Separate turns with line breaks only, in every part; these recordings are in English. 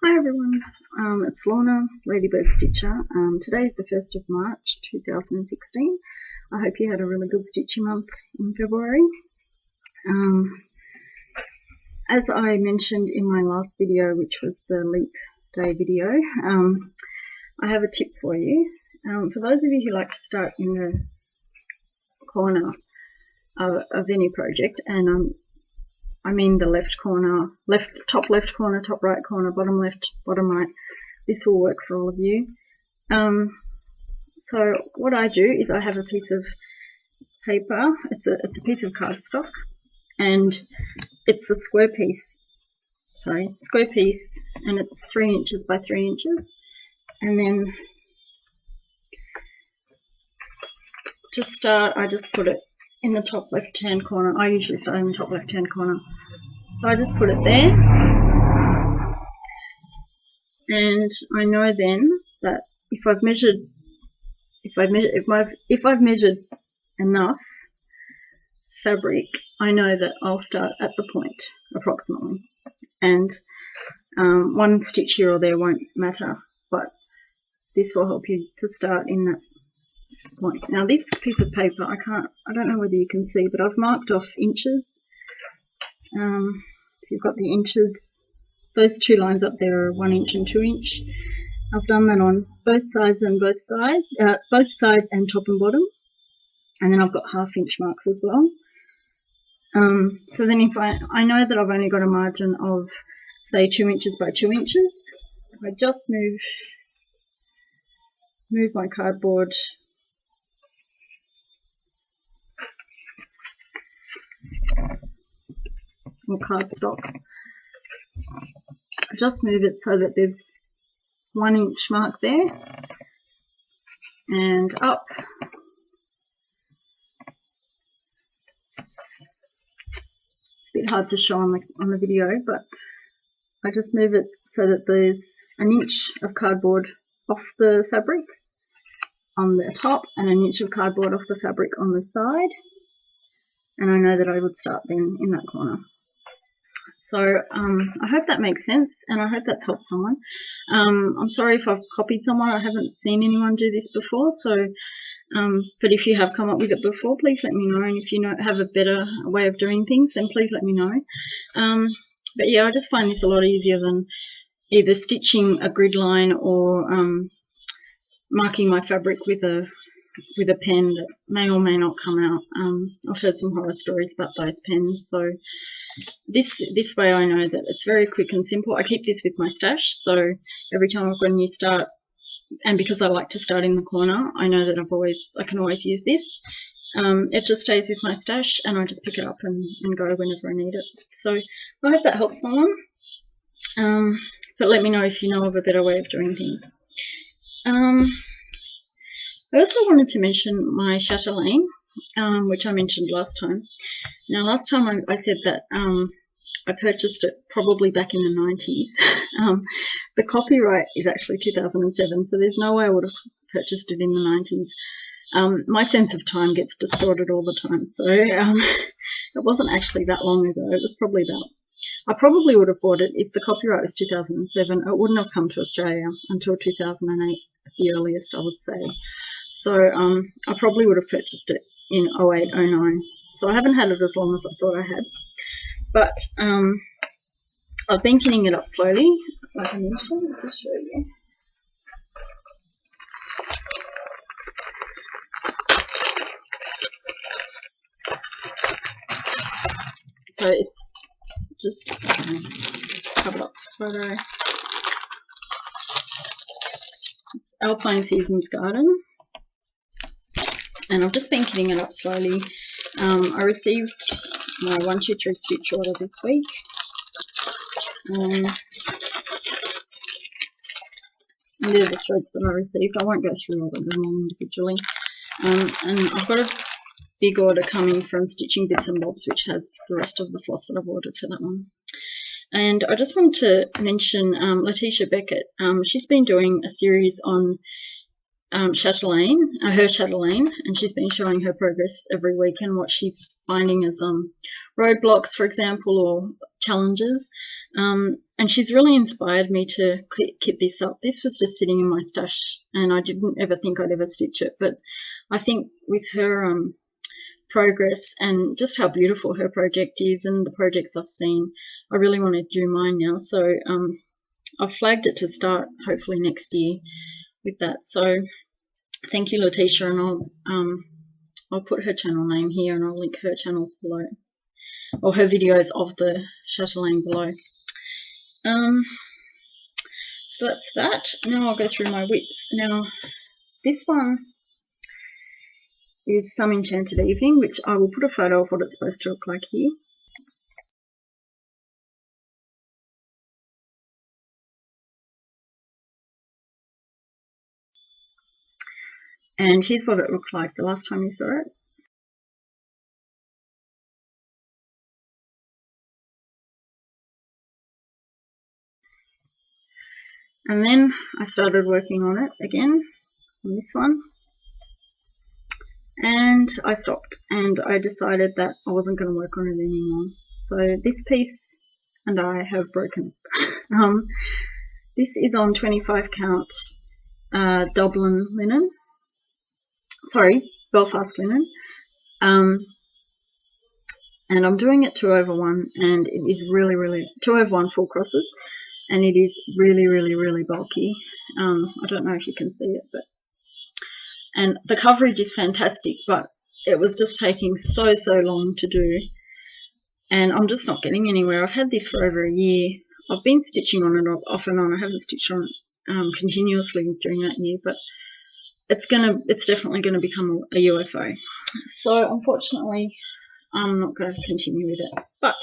Hi everyone, it's Lorna, Ladybird Stitcher. Today is the 1st of March 2016. I hope you had a really good stitching month in February. As I mentioned in my last video, which was the Leap Day video, I have a tip for you. For those of you who like to start in the corner of any project, and I mean the left corner, top left corner, top right corner, bottom left, bottom right. This will work for all of you. So what I do is I have a piece of paper. It's a piece of cardstock, and it's a square piece, and it's 3 inches by 3 inches. And then to start, I just put it in the top left hand corner. I usually start in the top left hand corner, so I just put it there, and I know then that if I've measured enough fabric, I know that I'll start at the point approximately, and one stitch here or there won't matter, but this will help you to start in that point. Now this piece of paper, I don't know whether you can see, but I've marked off inches. So you've got the inches, those two lines up there are 1 inch and 2 inch. I've done that on both sides and top and bottom, and then I've got 1/2 inch marks as well. So then if I know that I've only got a margin of say 2 inches by 2 inches, I just move my cardboard or cardstock. I just move it so that there's 1 inch mark there and up. A bit hard to show on the video, but I just move it so that there's 1 inch of cardboard off the fabric on the top and 1 inch of cardboard off the fabric on the side, and I know that I would start then in that corner. So I hope that makes sense, and I hope that's helped someone. I'm sorry if I've copied someone. I haven't seen anyone do this before, so but if you have come up with it before, please let me know, and if you have a better way of doing things, then please let me know. But yeah, I just find this a lot easier than either stitching a grid line or marking my fabric with a pen that may or may not come out. I've heard some horror stories about those pens, so this way I know that it's very quick and simple. I keep this with my stash, so every time I've got a new start, and because I like to start in the corner, I know that I can always use this. It just stays with my stash, and I just pick it up and go whenever I need it. So I hope that helps someone. But let me know if you know of a better way of doing things. I also wanted to mention my chatelaine, which I mentioned last time. Now, last time I said that I purchased it probably back in the 90s. The copyright is actually 2007, so there's no way I would have purchased it in the 90s. My sense of time gets distorted all the time, so it wasn't actually that long ago. It was probably I probably would have bought it if the copyright was 2007. It wouldn't have come to Australia until 2008 at the earliest, I would say. So I probably would have purchased it in 08, 09. So I haven't had it as long as I thought I had. But I've been kitting it up slowly, like I mentioned. I'll just show you. So it's just cover up the photo. It's Alpine Seasons Garden, and I've just been kitting it up slowly. I received my 1, 2, 3 stitch order this week. And they're the threads that I received. I won't go through all of them individually. And I've got a big order coming from Stitching Bits and Bobs, which has the rest of the floss that I've ordered for that one. And I just want to mention Letitia Beckett. She's been doing a series on her chatelaine, and she's been showing her progress every week and what she's finding as roadblocks, for example, or challenges. And she's really inspired me to keep this up. This was just sitting in my stash, and I didn't ever think I'd ever stitch it. But I think with her progress and just how beautiful her project is and the projects I've seen, I really want to do mine now. So I've flagged it to start hopefully next year with that. So thank you, Letitia, and I'll put her channel name here, and I'll link her channels below, or her videos of the chatelaine below. So that's that. Now I'll go through my whips. Now this one is Some Enchanted Evening, which I will put a photo of what it's supposed to look like here. And here's what it looked like the last time you saw it. And then I started working on it again, on this one. And I stopped, and I decided that I wasn't going to work on it anymore. So this piece and I have broken. This is on 25 count Dublin linen. Sorry, Belfast linen. And I'm doing it 2/1, and it is really 2/1 full crosses, and it is really bulky. I don't know if you can see it, but and the coverage is fantastic, but it was just taking so long to do, and I'm just not getting anywhere. I've had this for over a year. I've been stitching on it off and on. I haven't stitched on it continuously during that year, but it's definitely gonna become a UFO. So unfortunately, I'm not going to continue with it. But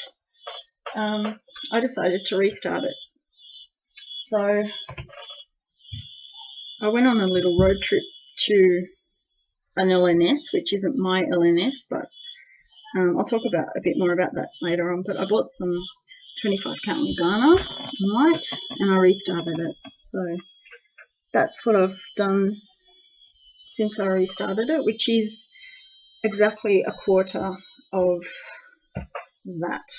I decided to restart it. So I went on a little road trip to an LNS, which isn't my LNS, but I'll talk about a bit more about that later on. But I bought some 25 count Lugana in white, and I restarted it. So that's what I've done since I restarted it, which is exactly a quarter of that.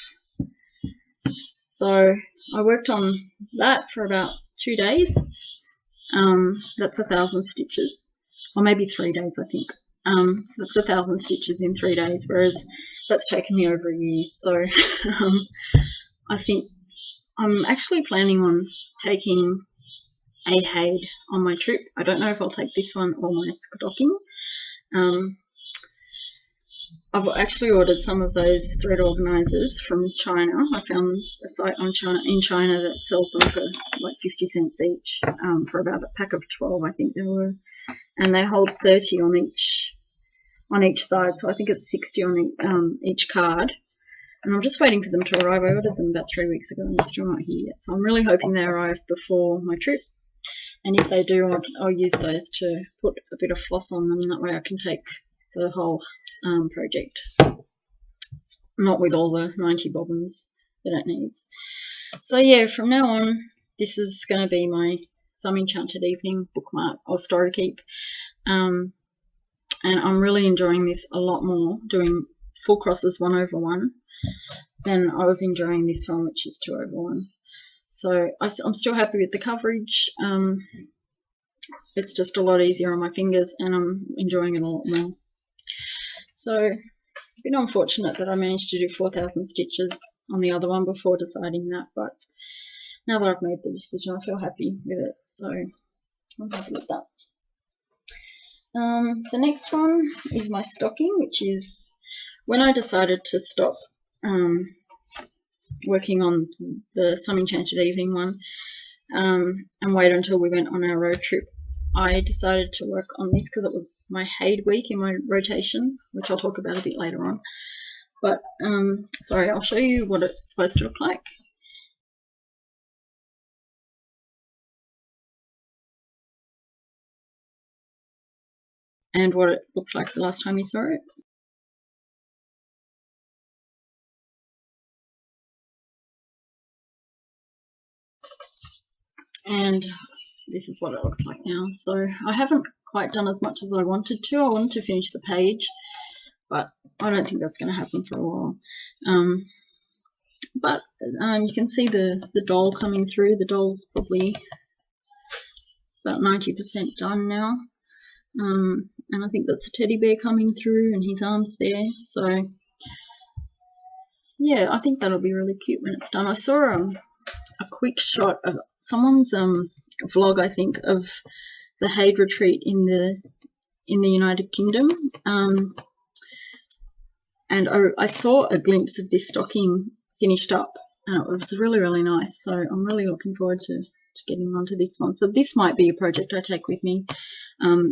So I worked on that for about 2 days. That's 1,000 stitches, or maybe 3 days, I think. So that's 1,000 stitches in 3 days, whereas that's taken me over a year. So I think I'm actually planning on taking a Haid on my trip. I don't know if I'll take this one or my stocking. I've actually ordered some of those thread organisers from China. I found a site in China that sells them for like 50 cents each, for about a pack of 12, I think they were, and they hold 30 on each side, so I think it's 60 on each card. And I'm just waiting for them to arrive. I ordered them about 3 weeks ago, and they're still not here yet. So I'm really hoping they arrive before my trip. And if they do, I'll use those to put a bit of floss on them, and that way I can take the whole project, not with all the 90 bobbins that it needs. So yeah, from now on, this is going to be my Some Enchanted Evening bookmark or story keep, and I'm really enjoying this a lot more, doing full crosses 1/1 than I was enjoying this one, which is 2/1. So I'm still happy with the coverage. It's just a lot easier on my fingers, and I'm enjoying it a lot more. So a bit unfortunate that I managed to do 4,000 stitches on the other one before deciding that, but now that I've made the decision, I feel happy with it, so I'm happy with that. The next one is my stocking, which is when I decided to stop working on the Some Enchanted Evening one and wait until we went on our road trip. I decided to work on this because it was my Haid week in my rotation, which I'll talk about a bit later on. But sorry, I'll show you what it's supposed to look like. And what it looked like the last time you saw it. And this is what it looks like now. So I haven't quite done as much as I wanted to. I wanted to finish the page, but I don't think that's going to happen for a while. But you can see the doll coming through. The doll's probably about 90% done now. And I think that's a teddy bear coming through and his arms there. So yeah, I think that'll be really cute when it's done. I saw a quick shot of someone's vlog, I think, of the Haid retreat in the United Kingdom, and I saw a glimpse of this stocking finished up, and it was really, really nice. So I'm really looking forward to getting onto this one. So this might be a project I take with me,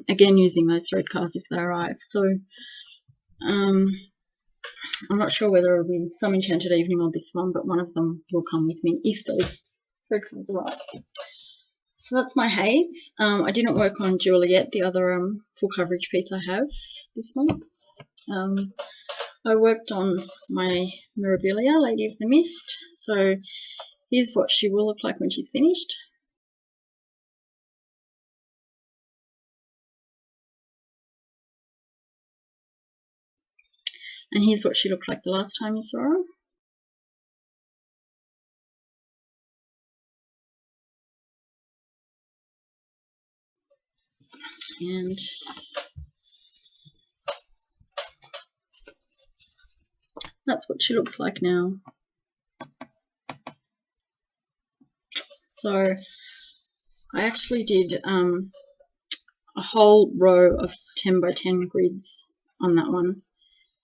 again using those thread cards if they arrive. So I'm not sure whether it'll be Some Enchanted Evening or this one, but one of them will come with me if those thread cards arrive. So that's my Haids. I didn't work on Juliet, the other full coverage piece I have this month. I worked on my Mirabilia, Lady of the Mist. So here's what she will look like when she's finished. And here's what she looked like the last time you saw her. And that's what she looks like now. So I actually did a whole row of 10 by 10 grids on that one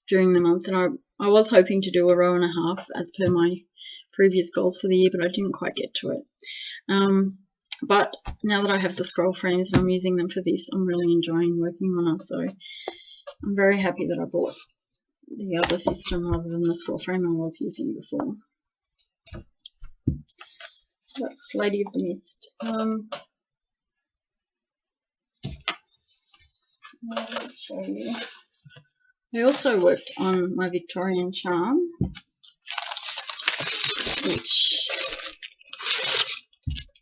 during the month, and I was hoping to do a row and a half as per my previous goals for the year, but I didn't quite get to it. But now that I have the scroll frames and I'm using them for this, I'm really enjoying working on them. So I'm very happy that I bought the other system rather than the scroll frame I was using before. So that's Lady of the Mist. Let's show you. I also worked on my Victorian Charm, which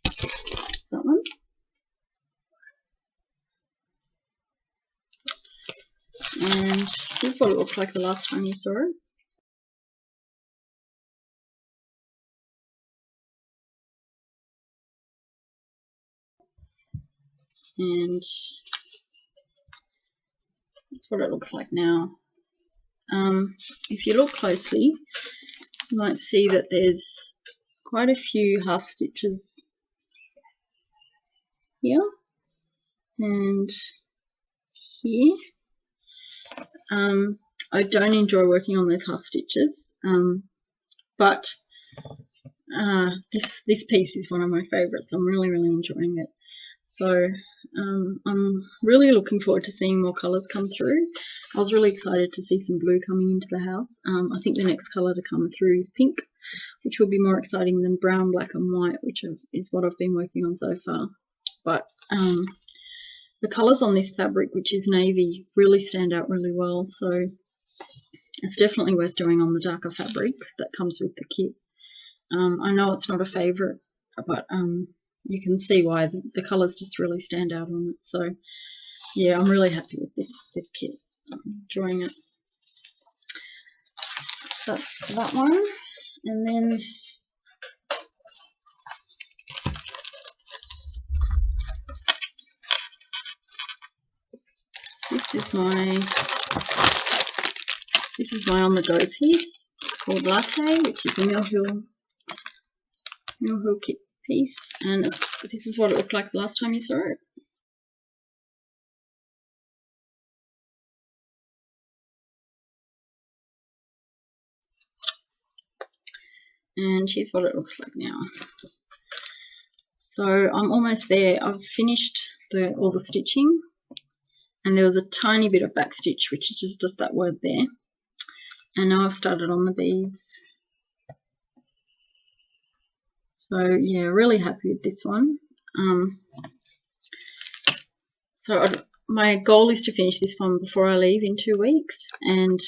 is that one. And here's what it looked like the last time you saw it. And that's what it looks like now. If you look closely, you might see that there's quite a few half stitches here and here. I don't enjoy working on those half stitches, but this piece is one of my favorites. I'm really, really enjoying it. So I'm really looking forward to seeing more colours come through. I was really excited to see some blue coming into the house. I think the next colour to come through is pink, which will be more exciting than brown, black and white, which is what I've been working on so far. But the colours on this fabric, which is navy, really stand out really well. So it's definitely worth doing on the darker fabric that comes with the kit. I know it's not a favourite, but you can see why the colours just really stand out on it. So yeah, I'm really happy with this kit. I'm enjoying it. That's that one. And then this is my on the go piece. It's called Latte, which is a Mill Hill kit piece, and this is what it looked like the last time you saw it. And here's what it looks like now. So I'm almost there. I've finished all the stitching, and there was a tiny bit of back stitch, which is just that word there. And now I've started on the beads. So yeah, really happy with this one. So my goal is to finish this one before I leave in 2 weeks, and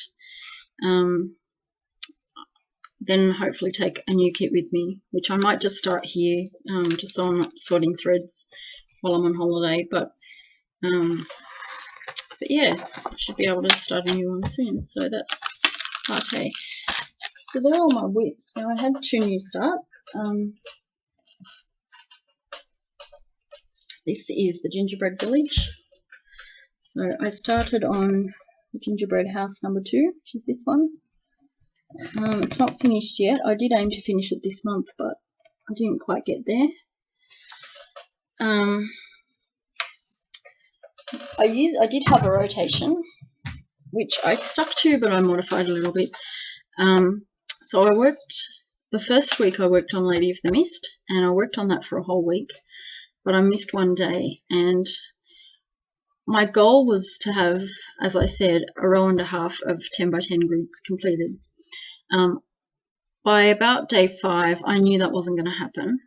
then hopefully take a new kit with me, which I might just start here, just so I'm not sorting threads while I'm on holiday. But yeah, I should be able to start a new one soon. So that's Latte. So they're all my whips. Now I had 2 new starts. This is the Gingerbread Village. So I started on the Gingerbread House number 2, which is this one. It's not finished yet. I did aim to finish it this month, but I didn't quite get there. I did have a rotation, which I stuck to, but I modified a little bit. So I worked, the first week I worked on Lady of the Mist, and I worked on that for a whole week, but I missed one day, and my goal was to have, as I said, a row and a half of 10 by 10 grids completed. By about day 5, I knew that wasn't going to happen,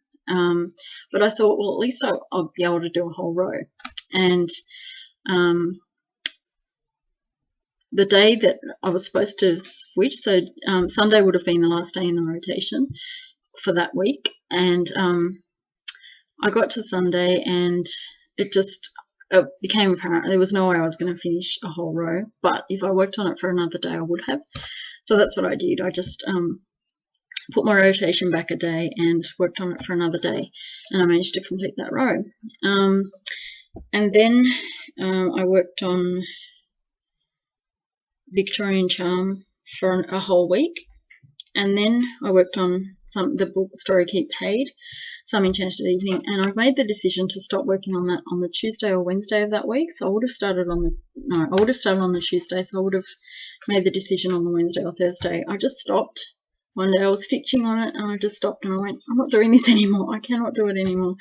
but I thought, well, at least I'll be able to do a whole row. And the day that I was supposed to switch, so Sunday would have been the last day in the rotation for that week, and I got to Sunday and it just became apparent there was no way I was going to finish a whole row, but if I worked on it for another day I would have. So that's what I did. I just put my rotation back a day and worked on it for another day, and I managed to complete that row. And then I worked on Victorian Charm for a whole week, and then I worked on the book Story Keep Paid, Some Enchanted Evening, and I've made the decision to stop working on that on the Tuesday or Wednesday of that week. So I would have started on the Tuesday, so I would have made the decision on the Wednesday or Thursday. I just stopped. One day I was stitching on it and I just stopped and I went, I'm not doing this anymore. I cannot do it anymore.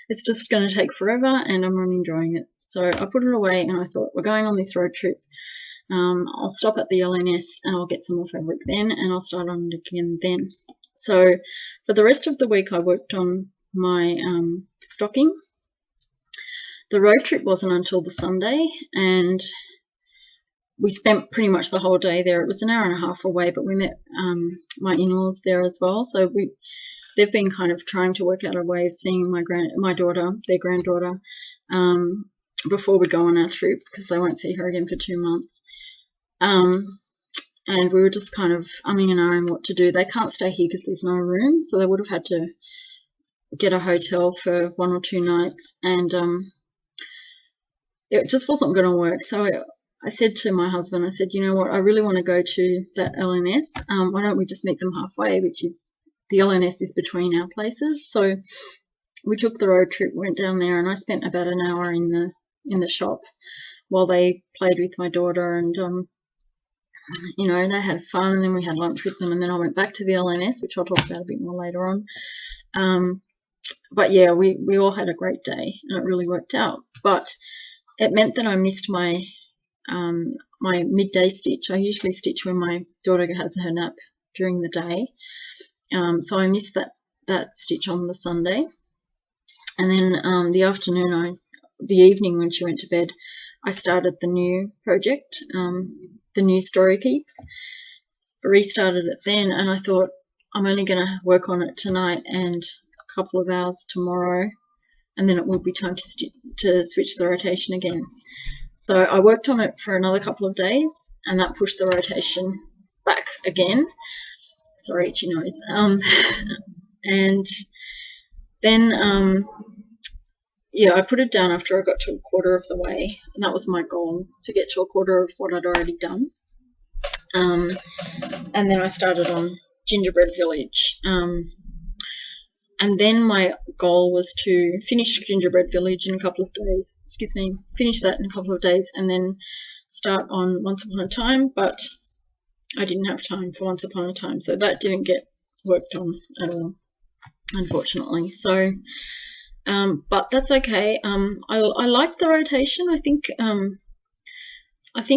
It's just going to take forever and I'm not enjoying it. So I put it away and I thought, we're going on this road trip. I'll stop at the LNS and I'll get some more fabric then, and I'll start on it again then. So for the rest of the week I worked on my stocking. The road trip wasn't until the Sunday, and we spent pretty much the whole day there. It was an hour and a half away, but we met my in-laws there as well. So they've been kind of trying to work out a way of seeing my daughter, their granddaughter, before we go on our trip, because they won't see her again for 2 months. And we were just kind of umming and ahhing what to do. They can't stay here because there's no room, so they would have had to get a hotel for 1 or 2 nights, and it just wasn't going to work. So I said to my husband, I said, you know what, I really want to go to that LNS. Why don't we just meet them halfway, which is, the LNS is between our places. So we took the road trip, went down there, and I spent about an hour in the shop while they played with my daughter, and you know, they had fun, and then we had lunch with them, and then I went back to the LNS, which I'll talk about a bit more later on. But yeah, we all had a great day, and it really worked out. But it meant that I missed my my midday stitch. I usually stitch when my daughter has her nap during the day, so I missed that stitch on the Sunday. And then the evening when she went to bed, I started the new project, the new Story Keep. Restarted it then, and I thought, I'm only going to work on it tonight and a couple of hours tomorrow, and then it will be time to switch the rotation again. So I worked on it for another couple of days, and that pushed the rotation back again. Sorry, itchy nose. And then yeah, I put it down after I got to a quarter of the way, and that was my goal, to get to a quarter of what I'd already done. And then I started on Gingerbread Village. And then my goal was to finish Gingerbread Village in a couple of days. Finish that in a couple of days, and then start on Once Upon a Time, but I didn't have time for Once Upon a Time, so that didn't get worked on at all, unfortunately. So but that's okay. I liked the rotation. I think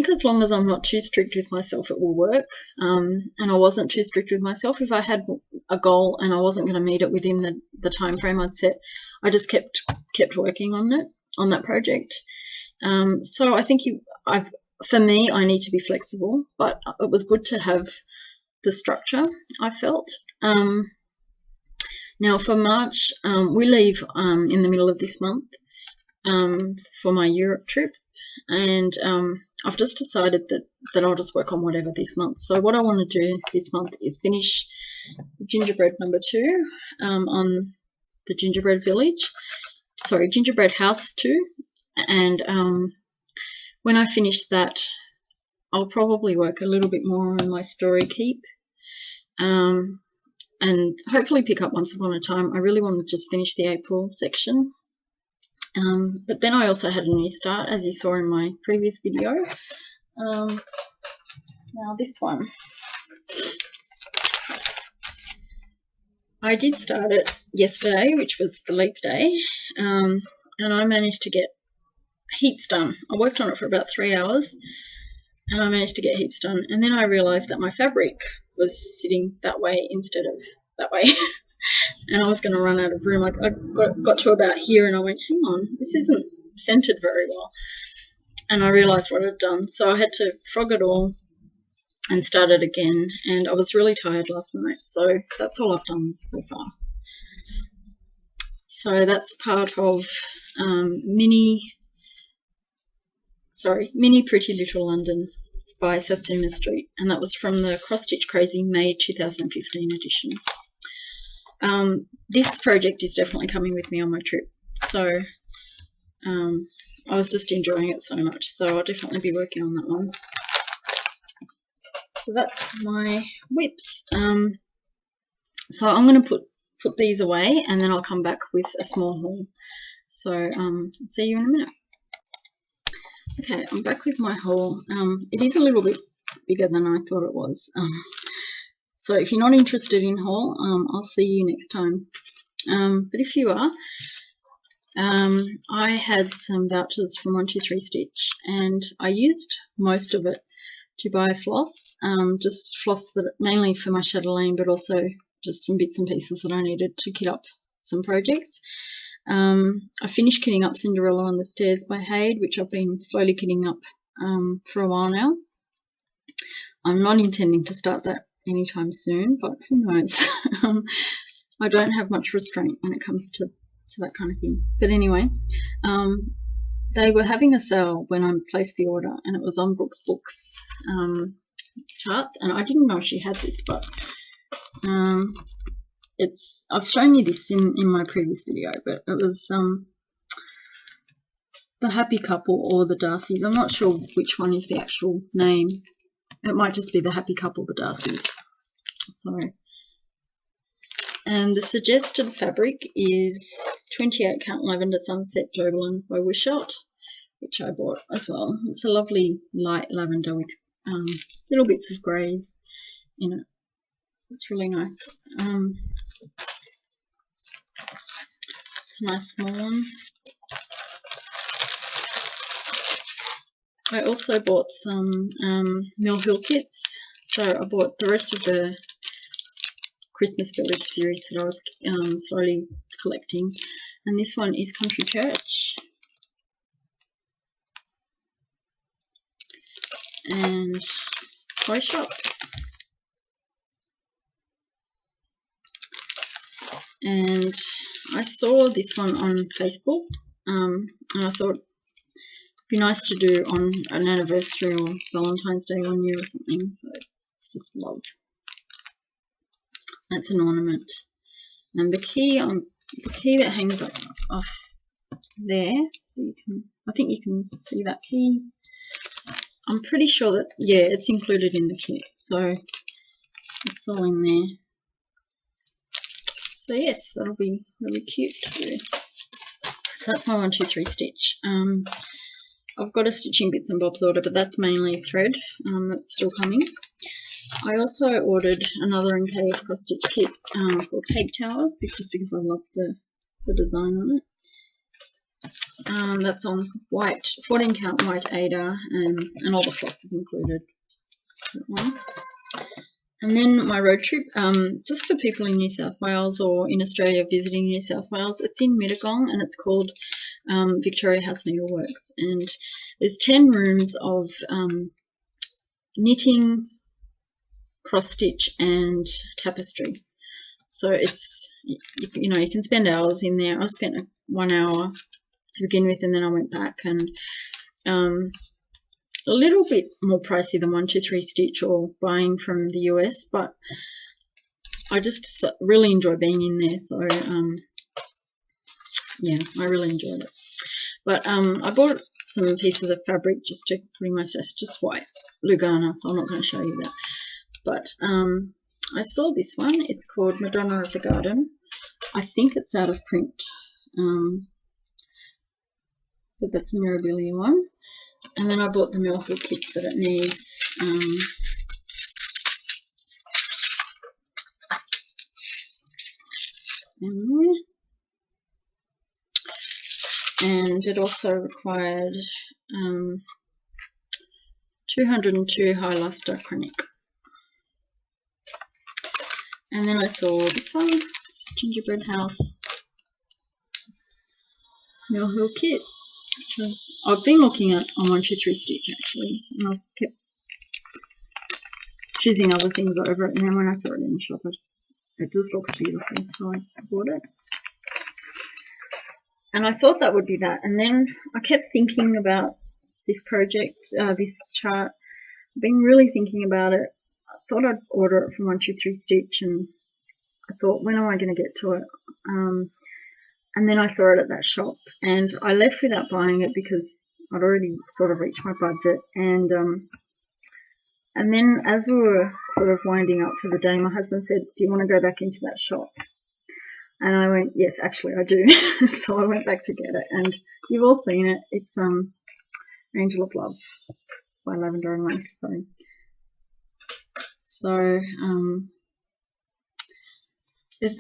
as long as I'm not too strict with myself, it will work. And I wasn't too strict with myself. If I had a goal and I wasn't going to meet it within the time frame I'd set, I just kept working on it, on that project. So I think for me, I need to be flexible, but it was good to have the structure, I felt. Now for March, we leave in the middle of this month for my Europe trip. and I've just decided that I'll just work on whatever this month. So what I want to do this month is finish Gingerbread number 2 on the Gingerbread Village. Sorry, Gingerbread House 2. And when I finish that, I'll probably work a little bit more on my story keep. And hopefully pick up Once Upon a Time. I really want to just finish the April section. But then I also had a new start, as you saw in my previous video. Now this one. I did start it yesterday, which was the leap day, and I managed to get heaps done. I worked on it for about 3 hours, and I managed to get heaps done. And then I realised that my fabric was sitting that way instead of that way. And I was going to run out of room. I got to about here and I went, hang on, this isn't centered very well. And I realised what I'd done. So I had to frog it all and start it again. And I was really tired last night. So that's all I've done so far. So that's part of Mini Pretty Little London by Satsuma Street, and that was from the Cross Stitch Crazy May 2015 edition. This project is definitely coming with me on my trip, so I was just enjoying it so much, so I'll definitely be working on that one. So that's my whips. So I'm going to put these away, and then I'll come back with a small haul. So see you in a minute. Okay, I'm back with my haul. It is a little bit bigger than I thought it was. So if you're not interested in haul, I'll see you next time. But if you are, I had some vouchers from 123 Stitch, and I used most of it to buy floss. Just floss that mainly for my chatelaine, but also just some bits and pieces that I needed to kit up some projects. I finished kitting up Cinderella on the Stairs by Haid, which I've been slowly kitting up for a while now. I'm not intending to start that anytime soon, but who knows. I don't have much restraint when it comes to that kind of thing. But anyway, they were having a sale when I placed the order, and it was on Brooks Books charts, and I didn't know she had this, but I've shown you this in my previous video, but it was the Happy Couple or the Darcys. I'm not sure which one is the actual name. It might just be the Happy Couple, the Darcys. So, and the suggested fabric is 28 count lavender sunset Jobelin by Wishart, which I bought as well. It's a lovely light lavender with little bits of greys in it. So it's really nice. It's a nice small one. I also bought some Mill Hill kits. So I bought the rest of the Christmas Village series that I was slowly collecting. And this one is Country Church. And Toy Shop. And I saw this one on Facebook, and I thought it'd be nice to do on an anniversary or Valentine's Day 1 year or something. So it's just love. That's an ornament, and the key that hangs off there. I think you can see that key. I'm pretty sure that it's included in the kit, so it's all in there. So yes, that'll be really cute to do. So that's my 123 Stitch. I've got a Stitching Bits and Bobs order, but that's mainly thread. That's still coming. I also ordered another NKF Cross Stitch kit called Cake Towers, because I love the design on it. That's on white, 14 count white Ada, and all the floss is included. That one. And then my road trip, just for people in New South Wales or in Australia visiting New South Wales, it's in Mittagong, and it's called Victorian House Needleworks. And there's 10 rooms of knitting, cross stitch, and tapestry. So it's, you know, you can spend hours in there. I spent 1 hour to begin with, and then I went back, and A little bit more pricey than 123 Stitch or buying from the US, but I just really enjoy being in there. So yeah, I really enjoyed it. But I bought some pieces of fabric just to put in my stash, just white Lugana, so I'm not going to show you that. But I saw this one. It's called Madonna of the Garden. I think it's out of print, but that's a Mirabilia one. And then I bought the Millfield kits that it needs. And it also required 202 high luster acrylic. And then I saw this one, Gingerbread House Millhill kit. I've been looking at on 123 Stitch actually, and I've kept choosing other things over it. And then when I saw it in the shop, it just looks beautiful, so I bought it. And I thought that would be that. And then I kept thinking about this project, this chart. I've been really thinking about it. I thought I'd order it from 123 Stitch, and I thought, when am I going to get to it? And then I saw it at that shop, and I left without buying it because I'd already sort of reached my budget. And then as we were sort of winding up for the day, my husband said, "Do you want to go back into that shop?" And I went, "Yes, actually I do." So I went back to get it, and you've all seen it. It's Angel of Love by Lavender and Lace. So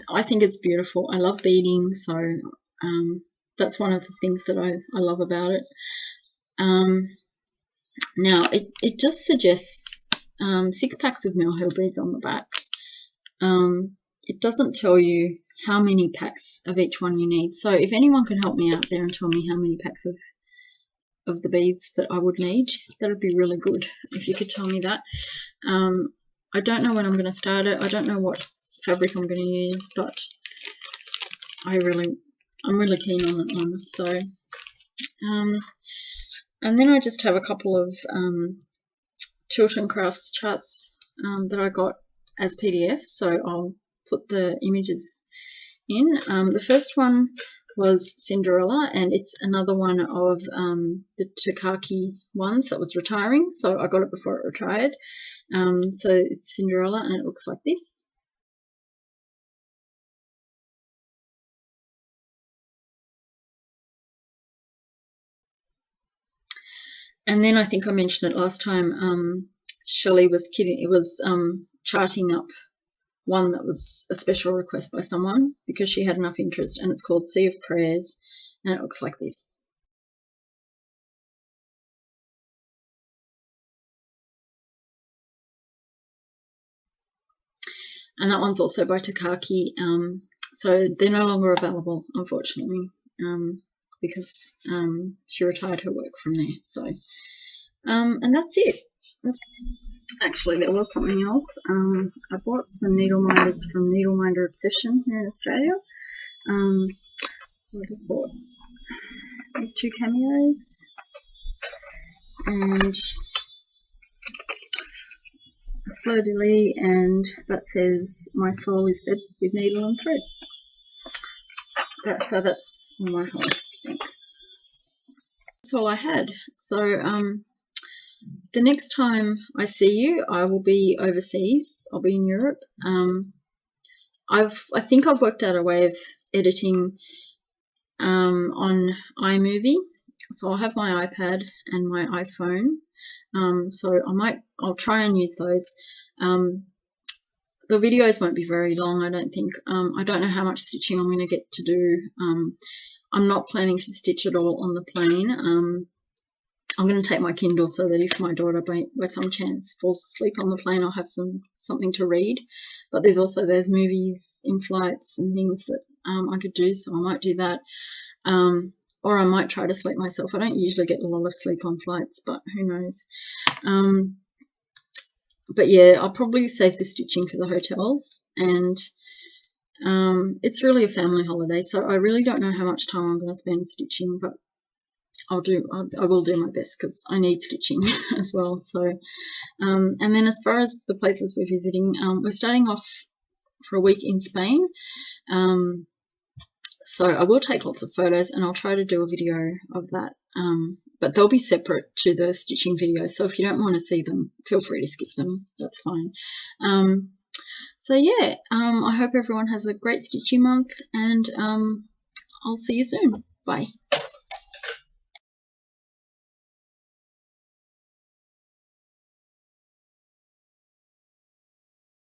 I think it's beautiful. I love beading, so that's one of the things that I love about it. Now it just suggests 6 packs of Mill Hill beads on the back. It doesn't tell you how many packs of each one you need. So if anyone can help me out there and tell me how many packs of the beads that I would need, that would be really good if you could tell me that. I don't know when I'm going to start it. I don't know what fabric I'm going to use, but I'm really keen on that one. So and then I just have a couple of Chiltern Crafts charts that I got as PDFs, so I'll put the images in. The first one was Cinderella, and it's another one of the Takaki ones that was retiring, so I got it before it retired. So it's Cinderella, and it looks like this. And then I think I mentioned it last time, Shelley was charting up one that was a special request by someone because she had enough interest, and it's called Sea of Prayers, and it looks like this. And that one's also by Takaki, so they're no longer available, unfortunately, because she retired her work from there. So and that's it. Actually, there was something else. I bought some needle minders from Needle Minder Obsession here in Australia. So I just bought these 2 cameos and a fleur-de-lis, and that says "My soul is fed with needle and thread." So that's all my haul. Thanks. That's all I had. So the next time I see you, I will be overseas. I'll be in Europe. I think I've worked out a way of editing on iMovie. So I'll have my iPad and my iPhone. So I'll try and use those. The videos won't be very long, I don't think. I don't know how much stitching I'm going to get to do. I'm not planning to stitch at all on the plane. I'm going to take my Kindle so that if my daughter by some chance falls asleep on the plane, I'll have something to read. But there's also those movies in flights and things that I could do, so I might do that. Or I might try to sleep myself. I don't usually get a lot of sleep on flights, but who knows. But yeah, I'll probably save the stitching for the hotels, and it's really a family holiday, so I really don't know how much time I'm going to spend stitching, but I will do my best because I need stitching as well. So, and then as far as the places we're visiting, we're starting off for a week in Spain. So I will take lots of photos and I'll try to do a video of that. But they'll be separate to the stitching video. So if you don't want to see them, feel free to skip them. That's fine. So yeah, I hope everyone has a great stitching month, and I'll see you soon. Bye.